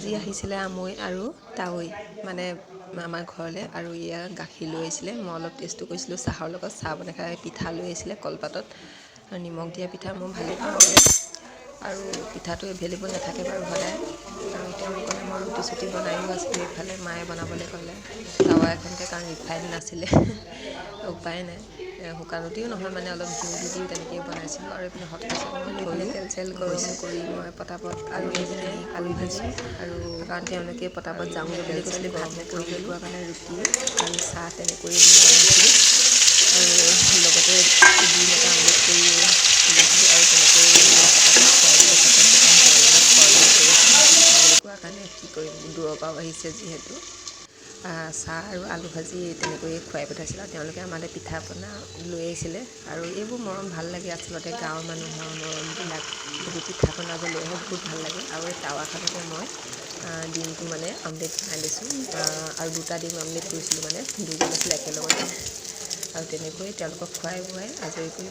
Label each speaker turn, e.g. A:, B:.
A: আজি আহিছিলে আমৈ আৰু তাৱৈ মানে আমাৰ ঘৰলৈ, আৰু এয়া গাখীৰ লৈ আহিছিলে। মই অলপ টেষ্টো কৰিছিলোঁ চাহৰ লগত। চাহ বনাই খাই পিঠা লৈ আহিছিলে কলপাতত, আৰু নিমখ দিয়া পিঠা মই ভালেই পাওঁ আৰু পিঠাটো এভেইলেবল নাথাকে বাৰু সদায়। আৰু তেওঁলোকলৈ মই ৰুটি চুটি বনায়ো আছিলোঁ। ইফালে মায়ে বনাবলৈ ক'লে টাৱা এখনতে, কাৰণ ৰিফাইন নাছিলে উপায় নাই। শুকান ৰুটিও নহয় মানে অলপ ঘিউ দি দিওঁ তেনেকৈয়ে বনাইছিলোঁ। আৰু এইপিনে হটকেছত মই থলোঁ, তেল চেল গৰম কৰি মই পটাপট আলু ভাজি আলু ভাজি, আৰু কাৰণ তেওঁলোকে পটাপট যাওঁগৈ বুলি কৈছিলে, ভাত নাখাওঁ বুলি কোৱা কাৰণে ৰুটি আৰু চাহ তেনেকৈয়ে দি বনাইছিলোঁ। আৰু লগতে ডিম এটা আমলেট কৰি তুলিছিলোঁ, আৰু তেনেকৈ পটাপট খুৱাই দিলোঁ। বুলি কোৱা কাৰণে কি কৰিম, দূৰৰ পৰাও আহিছে যিহেতু। চাহ আৰু আলু ভাজি তেনেকৈয়ে খুৱাই পঠাইছিলোঁ। আৰু তেওঁলোকে আমালৈ পিঠা পনা লৈ আহিছিলে, আৰু এইবোৰ মৰম ভাল লাগে আচলতে। গাঁৱৰ মানুহৰ মৰমবিলাক, এইবোৰ পিঠা পনা যে লৈ আহে বহুত ভাল লাগে। আৰু এই টাৱাখনতে মই ডিমটো মানে আমলেট বনাই লৈছোঁ, আৰু দুটা ডিম আমলেট কৰিছিলোঁ, মানে দুজন আছিলে একেলগতে। আৰু তেনেকৈ তেওঁলোকক খুৱাই বুৱাই আজৰি কৰি